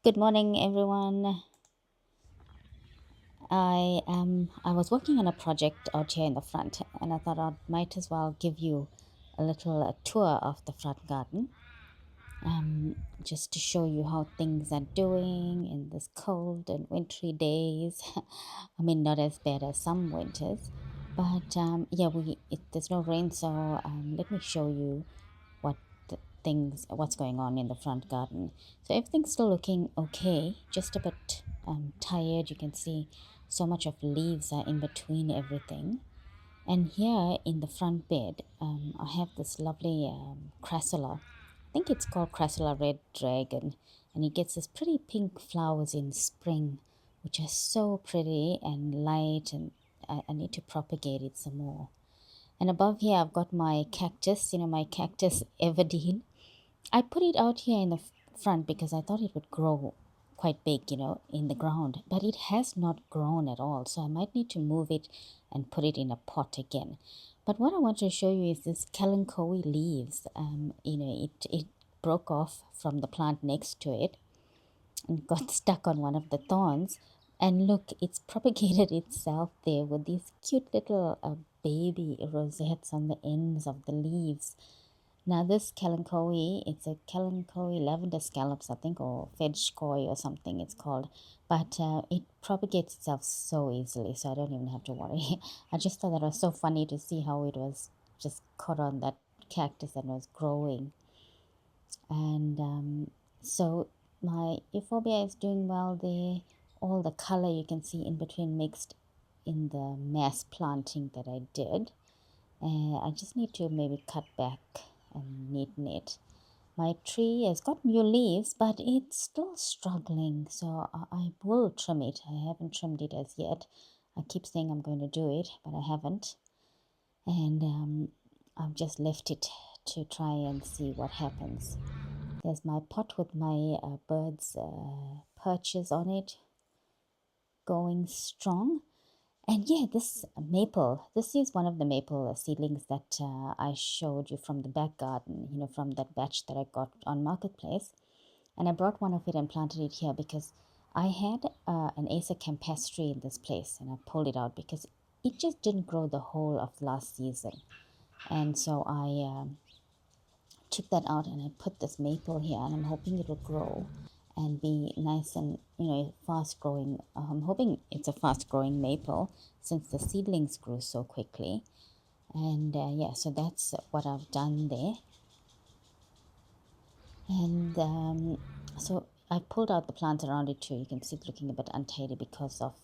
Good morning, everyone. I was working on a project out here in the front, and I thought I might as well give you a little tour of the front garden, just to show you how things are doing in this cold and wintry days. I mean, not as bad as some winters, but yeah, there's no rain, so let me show you what what's going on in the front garden. So everything's still looking okay, just a bit tired. You can see so much of leaves are in between everything. And here in the front bed, I have this lovely crassula. I think it's called crassula red dragon, and it gets this pretty pink flowers in spring, which are so pretty and light, and I need to propagate it some more. And above here, I've got my cactus, my cactus Everdeen. I put it out here in the front because I thought it would grow quite big, in the ground, but it has not grown at all. So I might need to move it and put it in a pot again. But what I want to show you is this kalanchoe leaves. It broke off from the plant next to it and got stuck on one of the thorns. And look, it's propagated itself there with these cute little baby rosettes on the ends of the leaves. Now this kalanchoe, it's a kalanchoe lavender scallops, I think, or fedgkoi or something it's called. But it propagates itself so easily, so I don't even have to worry. I just thought that was so funny to see how it was just caught on that cactus and was growing. And so my euphorbia is doing well there. All the color you can see in between mixed in the mass planting that I did. I just need to maybe cut back and neaten it. My tree has got new leaves, but it's still struggling, so I will trim it. I haven't trimmed it as yet. I keep saying I'm going to do it, but I haven't. And I've just left it to try and see what happens. There's my pot with my birds' perches on it, going strong. And yeah, this maple, this is one of the maple seedlings that I showed you from the back garden, from that batch that I got on Marketplace. And I brought one of it and planted it here because I had an Acer campestre in this place, and I pulled it out because it just didn't grow the whole of last season. And so I took that out and I put this maple here, and I'm hoping it will grow and be nice and fast growing. I'm hoping it's a fast growing maple since the seedlings grew so quickly. And yeah, so that's what I've done there. And so I pulled out the plants around it too. You can see it looking a bit untidy because of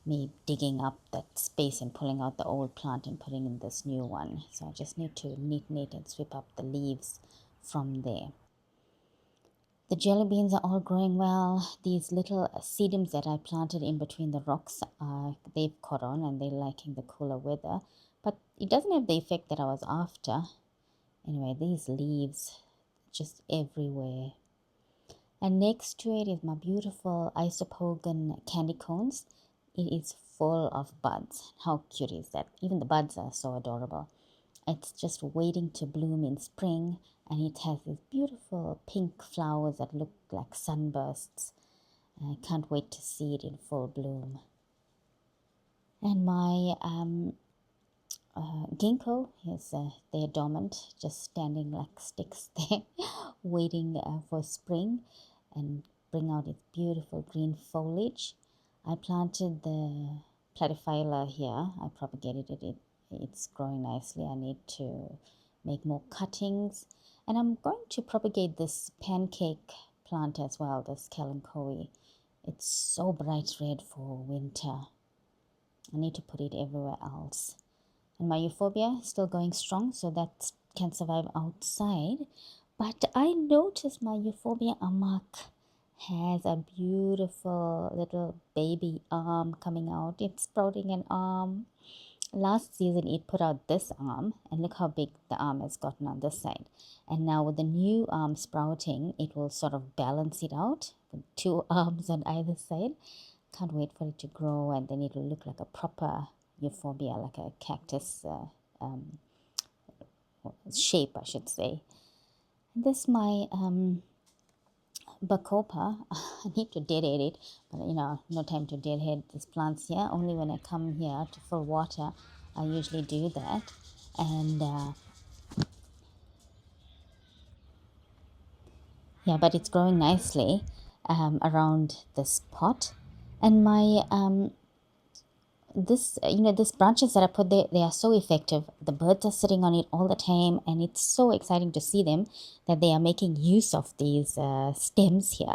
me digging up that space and pulling out the old plant and putting in this new one. So I just need to neaten it and sweep up the leaves from there. The jelly beans are all growing well. These little sedums that I planted in between the rocks, they've caught on and they're liking the cooler weather. But it doesn't have the effect that I was after. Anyway, these leaves just everywhere. And next to it is my beautiful isopogon candy cones. It is full of buds. How cute is that? Even the buds are so adorable. It's just waiting to bloom in spring, and it has these beautiful pink flowers that look like sunbursts. And I can't wait to see it in full bloom. And my ginkgo is there dormant, just standing like sticks there, waiting for spring and bring out its beautiful green foliage. I planted the platyphila here. I propagated it's growing nicely. I need to make more cuttings. And I'm going to propagate this pancake plant as well, this kalanchoe. It's so bright red for winter. I need to put it everywhere else. And my euphorbia is still going strong, so that can survive outside. But I noticed my euphorbia amak has a beautiful little baby arm coming out. It's sprouting an arm. Last season it put out this arm, and look how big the arm has gotten on this side. And now with the new arm sprouting, it will sort of balance it out with two arms on either side. Can't wait for it to grow, and then it will look like a proper euphorbia, like a cactus shape, I should say. This my bacopa. I need to deadhead it, but no time to deadhead these plants here. Only when I come here to fill water, I usually do that. And yeah, but it's growing nicely around this pot. And my this branches that I put there, they are so effective. The birds are sitting on it all the time, and it's so exciting to see them that they are making use of these stems here.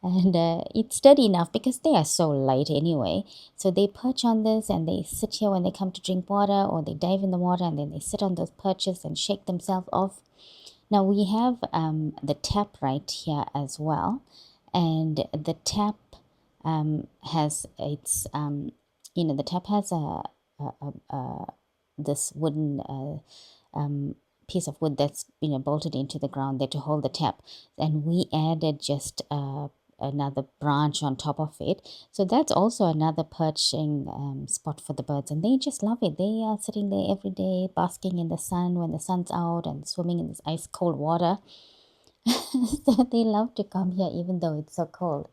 And it's sturdy enough because they are so light anyway. So they perch on this and they sit here when they come to drink water, or they dive in the water and then they sit on those perches and shake themselves off. Now we have the tap right here as well, and the tap has its the tap has this wooden piece of wood that's bolted into the ground there to hold the tap, and we added just another branch on top of it. So that's also another perching spot for the birds, and they just love it. They are sitting there every day basking in the sun when the sun's out and swimming in this ice cold water. So they love to come here even though it's so cold.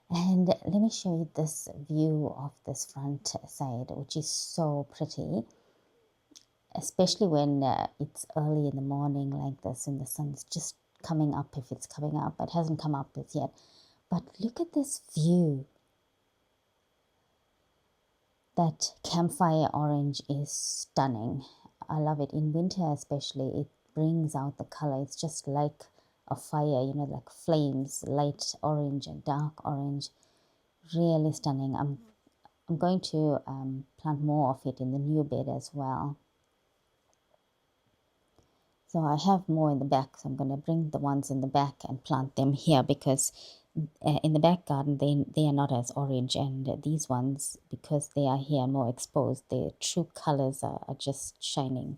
And let me show you this view of this front side, which is so pretty, especially when it's early in the morning like this and the sun's just coming up, if it's coming up. It hasn't come up as yet. But look at this view. That campfire orange is stunning. I love it. In winter especially, it brings out the color. It's just like a fire, like flames, light orange and dark orange. Really stunning. I'm going to plant more of it in the new bed as well. So I have more in the back, so I'm going to bring the ones in the back and plant them here, because in the back garden they are not as orange, and these ones, because they are here more exposed, their true colors are just shining.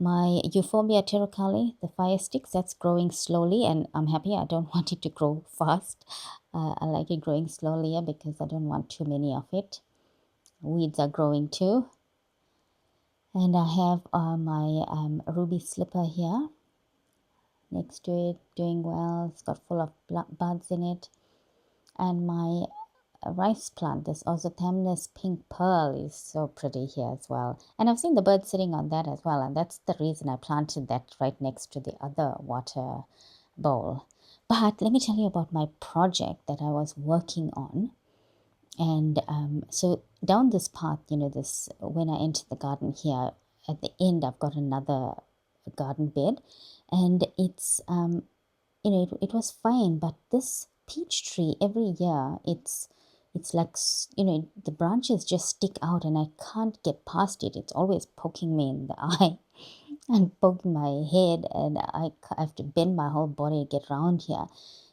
My Euphorbia pterocarli, the fire sticks, that's growing slowly, and I'm happy. I don't want it to grow fast. I like it growing slowly because I don't want too many of it. Weeds are growing too. And I have my ruby slipper here next to it, doing well. It's got full of buds in it. And my rice plant, this Ozotamnus pink pearl, is so pretty here as well. And I've seen the birds sitting on that as well, and that's the reason I planted that right next to the other water bowl. But let me tell you about my project that I was working on. And so down this path, this, when I enter the garden here, at the end I've got another garden bed, and it's it was fine, but this peach tree, every year it's like, the branches just stick out and I can't get past it. It's always poking me in the eye and poking my head, and I have to bend my whole body to get around here.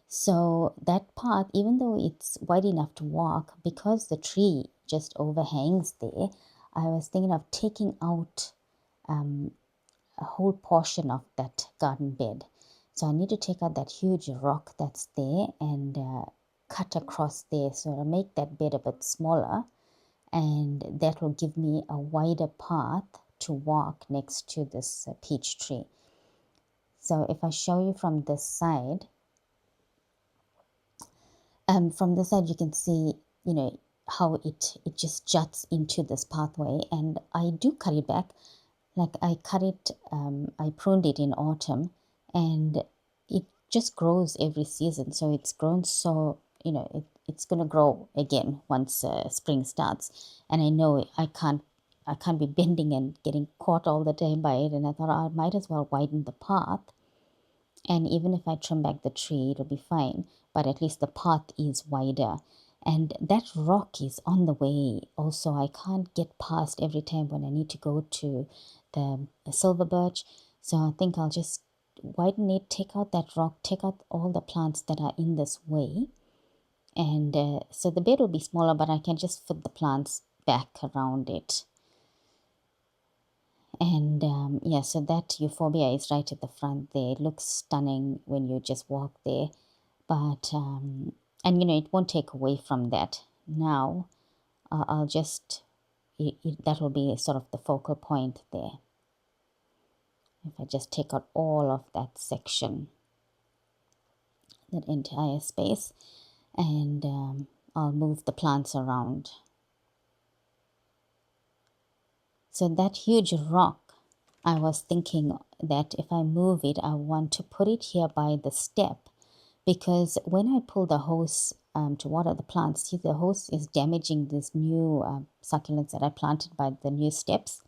So that path, even though it's wide enough to walk, because the tree just overhangs there, I was thinking of taking out a whole portion of that garden bed. So I need to take out that huge rock that's there and cut across there. So I'll make that bed a bit smaller, and that will give me a wider path to walk next to this peach tree. So if I show you from this side, you can see, how it just juts into this pathway, and I do cut it back. Like I cut it, I pruned it in autumn, and it just grows every season. So it's grown, so it's gonna grow again once spring starts. And I know I can't be bending and getting caught all the time by it. And I thought I might as well widen the path. And even if I trim back the tree, it'll be fine. But at least the path is wider. And that rock is on the way also. I can't get past every time when I need to go to the silver birch. So I think I'll just widen it, take out that rock, take out all the plants that are in this way. And so the bed will be smaller, but I can just fit the plants back around it. And yeah, so that euphorbia is right at the front there. It looks stunning when you just walk there. But, and it won't take away from that. Now, I'll just, that will be sort of the focal point there. If I just take out all of that section. that entire space, and I'll move the plants around. So that huge rock, I was thinking that if I move it, I want to put it here by the step, because when I pull the hose to water the plants, see, the hose is damaging these new succulents that I planted by the new steps,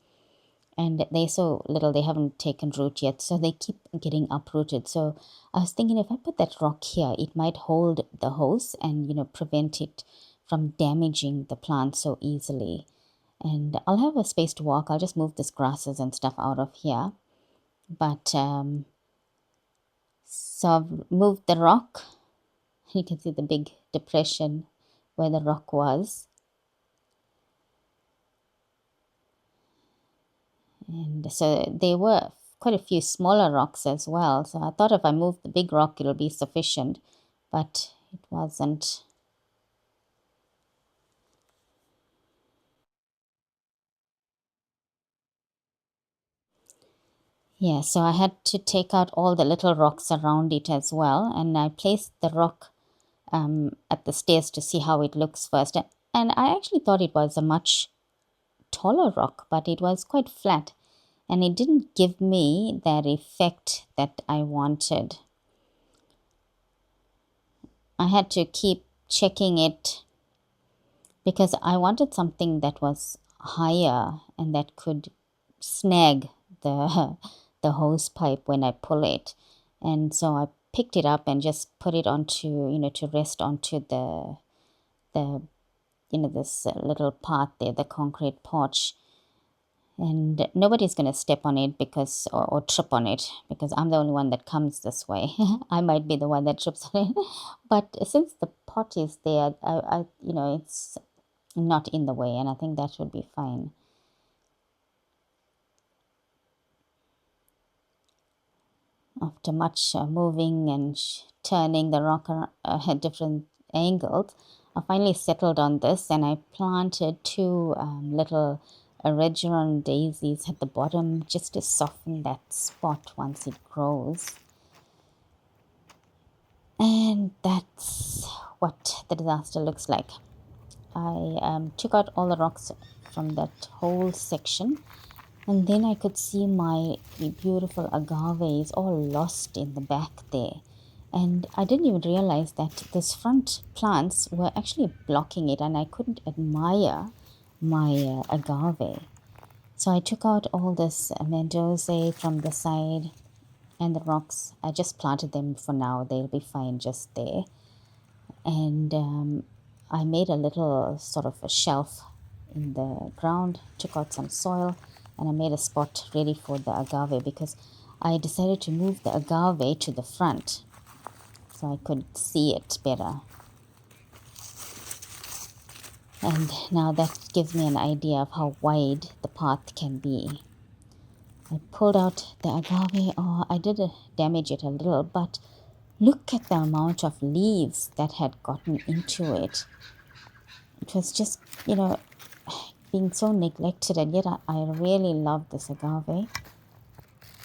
and they're so little, they haven't taken root yet, so they keep getting uprooted. So I was thinking, if I put that rock here, it might hold the hose and prevent it from damaging the plant so easily. And I'll have a space to walk. I'll just move these grasses and stuff out of here. But so I've moved the rock. You can see the big depression where the rock was. And so there were quite a few smaller rocks as well. So I thought if I move the big rock, it'll be sufficient, but it wasn't. Yeah, so I had to take out all the little rocks around it as well. And I placed the rock at the stairs to see how it looks first. And I actually thought it was a much taller rock, but it was quite flat. And it didn't give me that effect that I wanted. I had to keep checking it because I wanted something that was higher and that could snag the the hose pipe when I pull it. And so I picked it up and just put it onto, to rest onto the this little path there, the concrete porch. And nobody's going to step on it or trip on it, because I'm the only one that comes this way. I might be the one that trips on it. But since the pot is there, it's not in the way, and I think that should be fine. After much moving and turning the rock at different angles, I finally settled on this, and I planted two little Regeron daisies at the bottom just to soften that spot once it grows. And that's what the disaster looks like. I took out all the rocks from that whole section, and then I could see my beautiful agaves all lost in the back there. And I didn't even realize that these front plants were actually blocking it, and I couldn't admire my agave. So I took out all this Mendoza from the side, and the rocks. I just planted them for now. They'll be fine just there. And I made a little sort of a shelf in the ground, took out some soil, and I made a spot ready for the agave, because I decided to move the agave to the front so I could see it better. And now that gives me an idea of how wide the path can be. I pulled out the agave. Oh, I did damage it a little, but look at the amount of leaves that had gotten into it. It was just, being so neglected, and yet I really love this agave.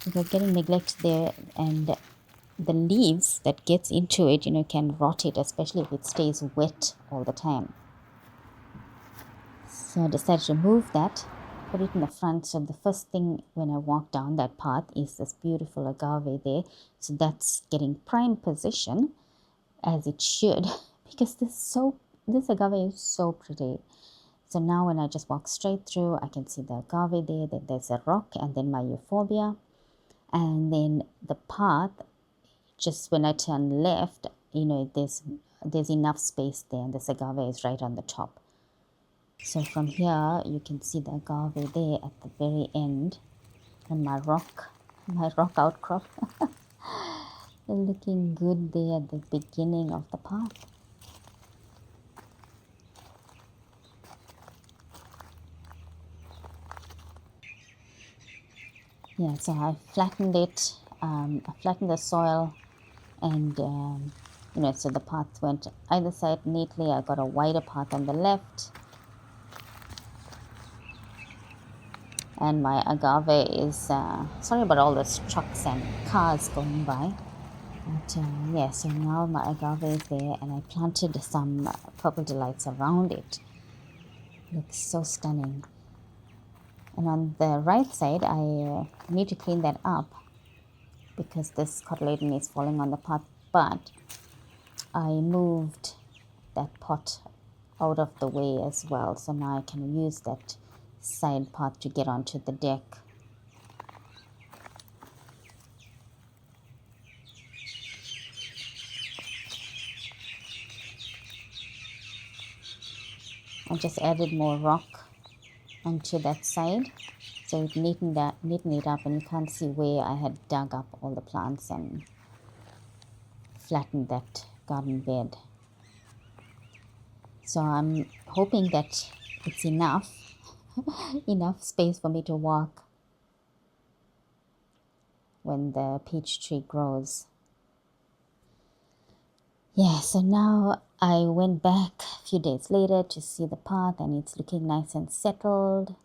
It was getting neglected there, and the leaves that gets into it, can rot it, especially if it stays wet all the time. So I decided to move that, put it in the front. So the first thing when I walk down that path is this beautiful agave there. So that's getting prime position, as it should, because this agave is so pretty. So now when I just walk straight through, I can see the agave there, then there's a rock, and then my euphorbia. And then the path, just when I turn left, there's enough space there, and this agave is right on the top. So from here, you can see the agave there at the very end, and my rock outcrop looking good there at the beginning of the path. Yeah, so I flattened it, I flattened the soil, and so the path went either side neatly. I got a wider path on the left, and my agave is sorry about all those trucks and cars going by. But yeah, so now my agave is there, and I planted some purple delights around it. Looks so stunning. And on the right side, I need to clean that up because this cotyledon is falling on the path. But I moved that pot out of the way as well, so now I can use that side path to get onto the deck. I just added more rock onto that side, so it neatened it up, and you can't see where I had dug up all the plants and flattened that garden bed. So I'm hoping that it's enough space for me to walk when the peach tree grows. Yeah, so now I went back a few days later to see the path, and it's looking nice and settled.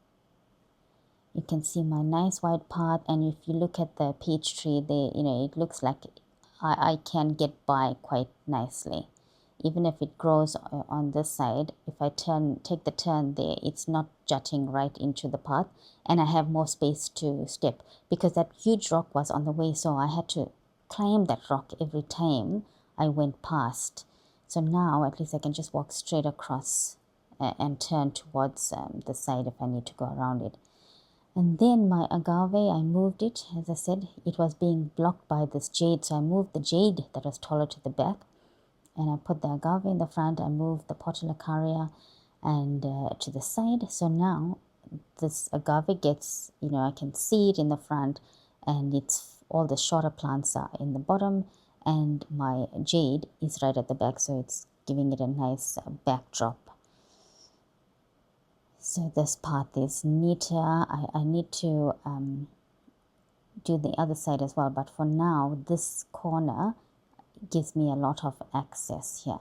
You can see my nice white path, and if you look at the peach tree, it looks like I can get by quite nicely. Even if it grows on this side, if I take the turn there, it's not jutting right into the path, and I have more space to step because that huge rock was on the way, so I had to climb that rock every time I went past. So now at least I can just walk straight across and turn towards the side if I need to go around it. And then my agave, I moved it. As I said, it was being blocked by this jade, so I moved the jade that was taller to the back, and I put the agave in the front. I moved the portulacaria and to the side. So now this agave gets, I can see it in the front, and it's all the shorter plants are in the bottom, and my jade is right at the back, so it's giving it a nice backdrop. So this path is neater. I need to do the other side as well, but for now this corner gives me a lot of access here.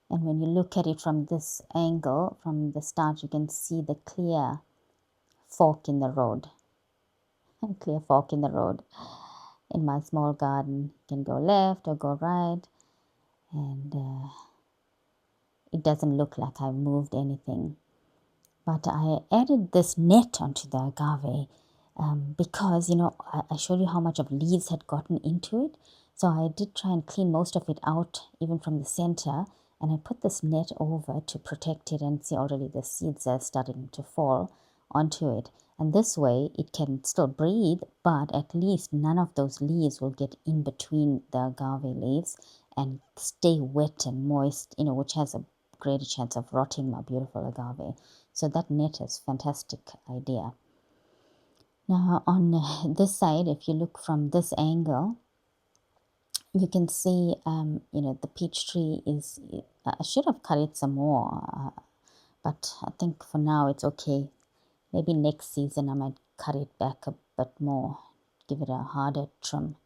And when you look at it from this angle, from the start, you can see the clear fork in the road. Clear fork in the road. In my small garden, you can go left or go right, and it doesn't look like I've moved anything. But I added this net onto the agave because, I showed you how much of leaves had gotten into it. So I did try and clean most of it out, even from the center. And I put this net over to protect it, and see already the seeds are starting to fall onto it. And this way it can still breathe, but at least none of those leaves will get in between the agave leaves and stay wet and moist, which has a greater chance of rotting my beautiful agave. So that net is a fantastic idea. Now on this side, if you look from this angle, you can see, the peach tree is, I should have cut it some more, but I think for now it's okay. Maybe next season I might cut it back a bit more, give it a harder trim.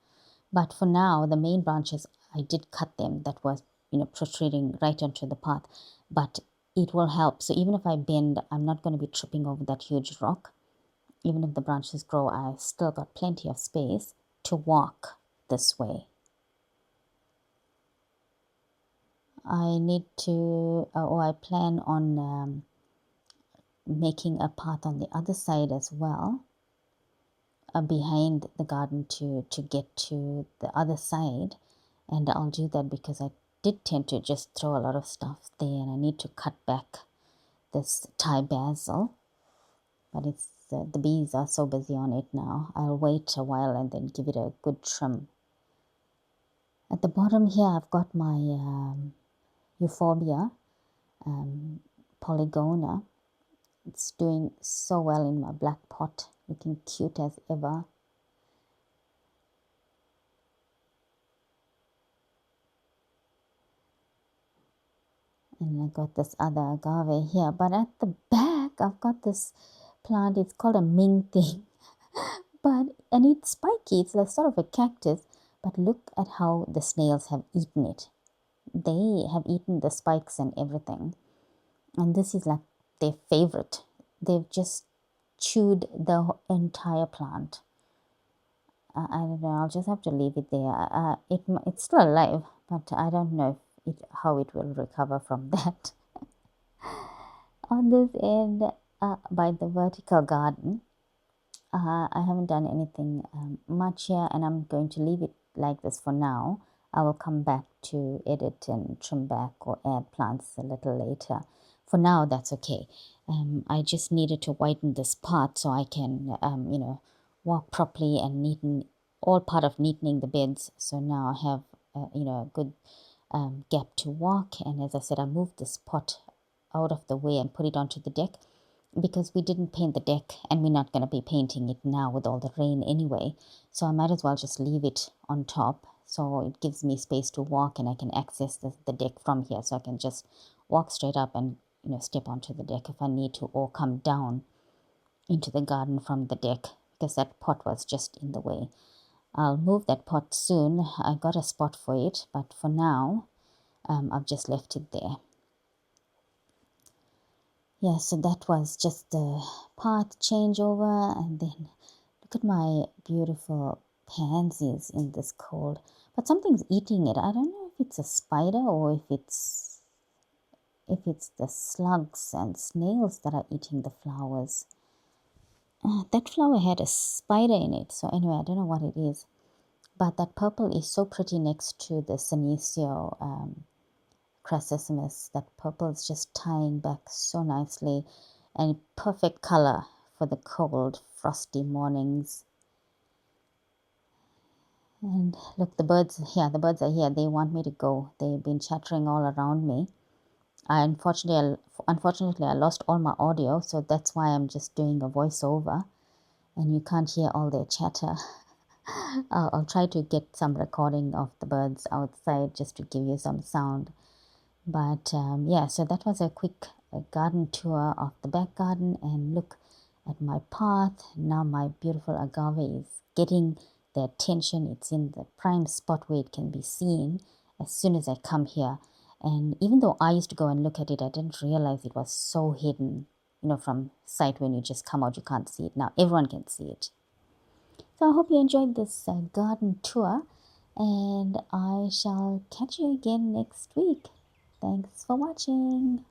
But for now, the main branches, I did cut them. That was, protruding right onto the path. But it will help. So even if I bend, I'm not going to be tripping over that huge rock. Even if the branches grow, I still got plenty of space to walk this way. I need to, I plan on making a path on the other side as well, behind the garden to get to the other side. And I'll do that because I did tend to just throw a lot of stuff there, and I need to cut back this Thai basil. But it's the bees are so busy on it now. I'll wait a while and then give it a good trim. At the bottom here, I've got my euphorbia polygona. It's doing so well in my black pot, looking cute as ever. And I got this other agave here, but at the back I've got this plant. It's called a Ming thing, and it's spiky. It's like sort of a cactus, but look at how the snails have eaten it. They have eaten the spikes and everything, and this is like their favorite. they've just chewed the entire plant. I don't know. I'll just have to leave it there. It's still alive, but I don't know if how it will recover from that. On this end, by the vertical garden, I haven't done anything much here, and I'm going to leave it like this for now. I will come back to edit and trim back or add plants a little later. For now, that's okay. I just needed to widen this part so I can, walk properly and neaten all part of neatening the beds. So now I have, a good gap to walk. And as I said, I moved this pot out of the way and put it onto the deck because we didn't paint the deck and we're not going to be painting it now with all the rain anyway. So I might as well just leave it on top so it gives me space to walk and I can access the deck from here. So I can just walk straight up and step onto the deck if I need to, or come down into the garden from the deck because that pot was just in the way. I'll move that pot soon. I got a spot for it, but for now I've just left it there. Yeah, so that was just the path changeover, and then look at my beautiful pansies in this cold. But something's eating it. I don't know if it's a spider or if it's the slugs and snails that are eating the flowers. That flower had a spider in it, so anyway, I don't know what it is. But that purple is so pretty next to the senecio crassisimus. That purple is just tying back so nicely and perfect color for the cold, frosty mornings. And look, the birds are here. They want me to go. They've been chattering all around me. Unfortunately, I lost all my audio, so that's why I'm just doing a voiceover, and you can't hear all their chatter. I'll try to get some recording of the birds outside just to give you some sound. But yeah, so that was a quick garden tour of the back garden, and look at my path. Now my beautiful agave is getting the attention. It's in the prime spot where it can be seen as soon as I come here. And even though I used to go and look at it, I didn't realize it was so hidden, from sight. When you just come out, you can't see it. Now everyone can see it. So I hope you enjoyed this garden tour, and I shall catch you again next week. Thanks for watching.